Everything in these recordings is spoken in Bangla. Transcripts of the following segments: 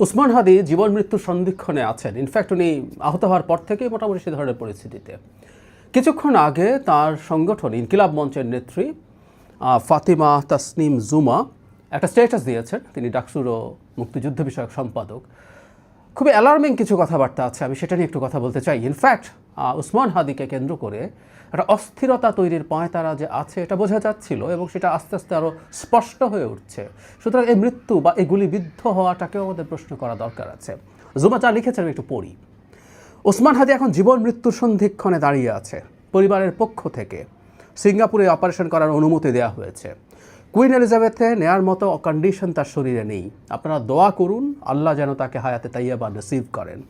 ওসমান হাদি জীবন মৃত্যুর সন্ধিক্ষণে আছেন। ইনফ্যাক্ট উনি আহত হওয়ার পর থেকেই মোটামুটি সে ধরনের পরিস্থিতিতে। কিছুক্ষণ আগে তার সংগঠন ইনকিলাব মঞ্চের নেত্রী ফাতিমা তাসনিম জুমা একটা স্ট্যাটাস দিয়েছেন। তিনি ডাকসুর ও মুক্তিযুদ্ধ বিষয়ক সম্পাদক। খুবই অ্যালার্মিং কিছু কথাবার্তা আছে, আমি সেটা নিয়ে একটু কথা বলতে চাই। ইনফ্যাক্ট ওসমান হাদিকে কেন্দ্র করে একটা অস্থিরতা তৈরির পায়তারা যে আছে এটা বোঝা যাচ্ছিল এবং সেটা আস্তে আস্তে আরও স্পষ্ট হয়ে উঠছে। সুতরাং এই মৃত্যু বা এই গুলিবিদ্ধ হওয়াটাকেও আমাদের প্রশ্ন করা দরকার আছে। জুমা যা লিখেছেন আমি একটু পড়ি। ওসমান হাদি এখন জীবন মৃত্যুর সন্ধিক্ষণে দাঁড়িয়ে আছে। পরিবারের পক্ষ থেকে সিঙ্গাপুরে অপারেশন করার অনুমতি দেওয়া হয়েছে। কুইন এলিজাবেথে নেয়ার মতো কন্ডিশন তার শরীরে নেই। আপনারা দোয়া করুন আল্লাহ যেন তাকে হায়াতে তাইয়্যিবা নসিব করেন।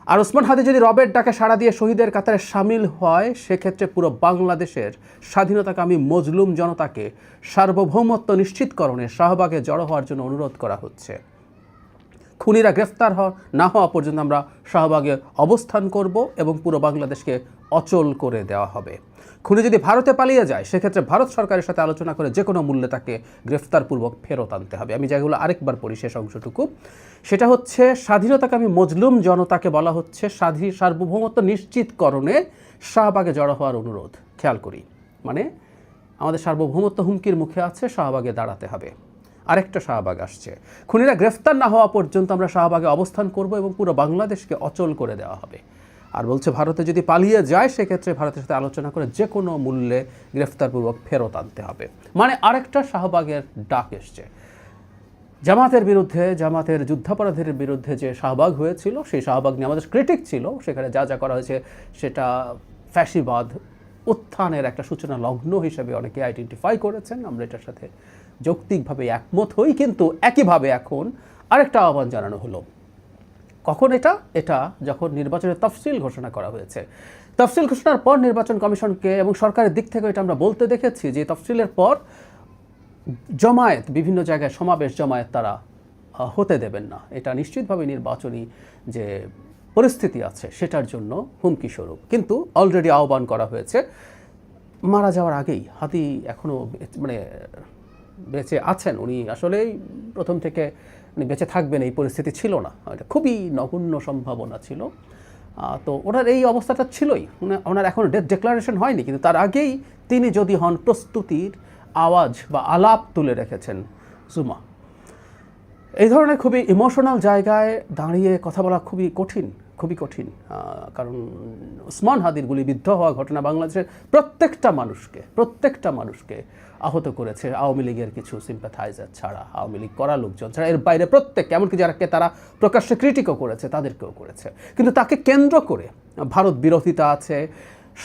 আর ওসমান হাদি যদি রবের ডাকে সাড়া দিয়ে শহীদের কাতারে সামিল হয়, সেক্ষেত্রে পুরো বাংলাদেশের স্বাধীনতাকামী মজলুম জনতাকে সার্বভৌমত্ব নিশ্চিতকরণে শাহবাগে জড়ো হওয়ার জন্য অনুরোধ করা হচ্ছে। খুনিরা গ্রেফতার না হওয়া পর্যন্ত আমরা শাহবাগে অবস্থান করব এবং পুরো বাংলাদেশকে অচল করে দেওয়া হবে। খুনি যদি ভারতে পালিয়ে যায়, সেক্ষেত্রে ভারত সরকারের সাথে আলোচনা করে যে কোনো মূল্যে তাকে গ্রেফতারপূর্বক ফেরত আনতে হবে। আমি যেগুলো আরেকবার পড়ি শেষ অংশটুকু, সেটা হচ্ছে স্বাধীনতাকামী মজলুম জনতাকে বলা হচ্ছে সার্বভৌমত্ব নিশ্চিতকরণে শাহবাগে জড়ো হওয়ার অনুরোধ। খেয়াল করি, মানে আমাদের সার্বভৌমত্ব হুমকির মুখে আছে, শাহবাগে দাঁড়াতে হবে। আরেকটা শাহবাগ আসছে। খুনিরা গ্রেফতার না হওয়া পর্যন্ত আমরা শাহবাগে অবস্থান করব এবং পুরো বাংলাদেশকে অচল করে দেওয়া হবে। আর বলছে ভারতে যদি পালিয়ে যায়, সেক্ষেত্রে ভারতের সাথে আলোচনা করে যে কোনো মূল্যে গ্রেফতারপূর্বক ফেরত আনতে হবে। মানে আরেকটা শাহবাগের ডাক এসছে। জামাতের বিরুদ্ধে, জামাতের যুদ্ধাপরাধীর বিরুদ্ধে যে শাহবাগ হয়েছিল, সেই শাহবাগ নিয়ে আমাদের ক্রিটিক ছিল। সেখানে যা যা করা হয়েছে সেটা ফ্যাসিবাদ উত্থানের একটা সূচনা লগ্ন হিসেবে অনেকে আইডেন্টিফাই করেছেন। আমরা এটার সাথে যৌক্তিকভাবে একমত হই, কিন্তু একইভাবে এখন আরেকটা আহ্বান জানানো হলো। কখন এটা যখন নির্বাচনের তফসিল ঘোষণা করা হয়েছে। তফসিল ঘোষণার পর নির্বাচন কমিশনকে এবং সরকারের দিক থেকে এটা আমরা বলতে দেখেছি যে তফসিলের পর জমায়েত, বিভিন্ন জায়গায় সমাবেশ জমায়েত তারা হতে দেবেন না। এটা নিশ্চিতভাবে নির্বাচনী যে পরিস্থিতি আছে সেটার জন্য হুমকি স্বরূপ। কিন্তু অলরেডি আহ্বান করা হয়েছে। মারা যাওয়ার আগেই হাদি এখনও মানে বেঁচে আছেন। উনি আসলেই প্রথম থেকে উনি বেঁচে থাকবেন এই পরিস্থিতি ছিল না, এটা খুবই নগণ্য সম্ভাবনা ছিল। তো ওনার এই অবস্থাটা ছিলই, ওনার এখনও ডেথ ডিক্লারেশন হয়নি, কিন্তু তার আগেই তিনি যদি হন প্রস্তুতির আওয়াজ বা আলাপ তুলে রেখেছেন জুমা। এই ধরনের খুবই ইমোশনাল জায়গায় দাঁড়িয়ে কথা বলা খুবই কঠিন, কারণ ওসমান হাদির গুলিবিদ্ধ হওয়া ঘটনা বাংলাদেশের প্রত্যেকটা মানুষকে আহত করেছে। আওয়ামী লীগের কিছু সিম্প্যাথাইজার ছাড়া, আওয়ামী লীগ করা লোকজন ছাড়া, এর বাইরে প্রত্যেক, এমনকি যারাকে তারা প্রকাশ্যে ক্রিটিকও করেছে তাদেরকেও করেছে। কিন্তু তাকে কেন্দ্র করে ভারত বিরোধিতা আছে।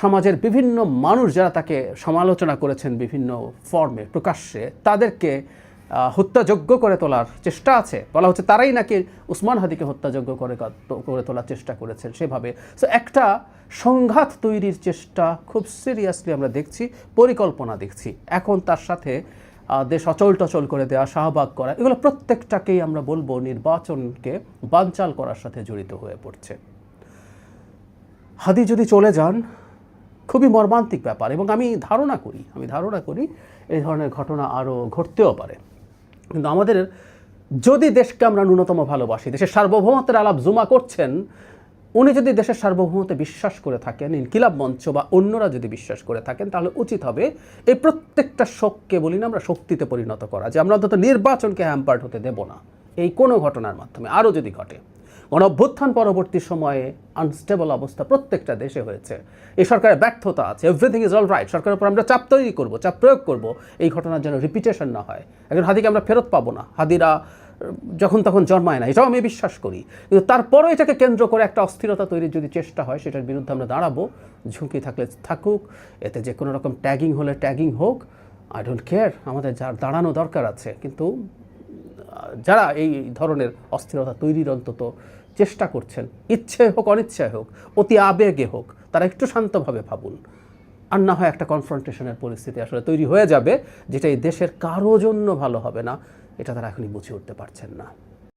সমাজের বিভিন্ন মানুষ যারা তাকে সমালোচনা করেছেন বিভিন্ন ফর্মে প্রকাশ্যে, তাদেরকে হত্যাযোগ্য করে তোলার চেষ্টা আছে। বলা হচ্ছে তারাই নাকি ওসমান হাদিকে হত্যাযোগ্য করে তোলার চেষ্টা করেছেন সেভাবে। সো একটা সংঘাত তৈরির চেষ্টা খুব সিরিয়াসলি আমরা দেখছি, পরিকল্পনা দেখছি। এখন তার সাথে দেশ অচল টচল করে দেওয়া, শাহবাগ করা, এগুলো প্রত্যেকটাকেই আমরা বলবো নির্বাচনকে বানচাল করার সাথে জড়িত হয়ে পড়ছে। হাদি যদি চলে যান, খুবই মর্মান্তিক ব্যাপার। এবং আমি ধারণা করি এই ধরনের ঘটনা আরও ঘটতেও পারে। কিন্তু আমাদের যদি দেশকে আমরা ন্যূনতম ভালোবাসি, দেশের সার্বভৌমত্বের আলাপ জুমা করছেন, উনি যদি দেশের সার্বভৌমত্বে বিশ্বাস করে থাকেন, ইনকিলাব মঞ্চ বা অন্যরা যদি বিশ্বাস করে থাকেন, তাহলে উচিত হবে এই প্রত্যেকটা শোককে বলি না আমরা শক্তিতে পরিণত করা, যে আমরা অন্তত নির্বাচনকে হ্যাম্পার্ড হতে দেব না এই কোনো ঘটনার মাধ্যমে। আরও যদি ঘটে, গণঅভ্যুত্থান পরবর্তী সময়ে আনস্টেবল অবস্থা প্রত্যেকটা দেশে হয়েছে, এই সরকারের ব্যর্থতা আছে, এভরিথিং ইজ অল রাইট, সরকারের উপর আমরা চাপ তৈরি করব, চাপ প্রয়োগ করব, এই ঘটনার যেন রিপিটেশন না হয়। একজন হাদিকে আমরা ফেরত পাবো না, হাদিরা যখন তখন জন্মায় না, এটাও আমি বিশ্বাস করি। কিন্তু তারপরও এটাকে কেন্দ্র করে একটা অস্থিরতা তৈরির যদি চেষ্টা হয়, সেটার বিরুদ্ধে আমরা দাঁড়াবো। ঝুঁকি থাকলে থাকুক, এতে যে কোনো রকম ট্যাগিং হলে ট্যাগিং হোক, আই ডোন্ট কেয়ার, আমাদের যার দাঁড়ানো দরকার আছে। কিন্তু যারা এই ধরনের অস্থিরতা তৈরির অন্তত চেষ্টা করছেন, ইচ্ছে হোক অনিচ্ছায় হোক, অতি আবেগে হোক, তারা একটু শান্তভাবে ভাবুন। আর না হয় একটা কনফ্রন্টেশনের পরিস্থিতি আসলে তৈরি হয়ে যাবে, যেটা এই দেশের কারো জন্য ভালো হবে না। এটা তারা এখনই বুঝে উঠতে পারছেন না।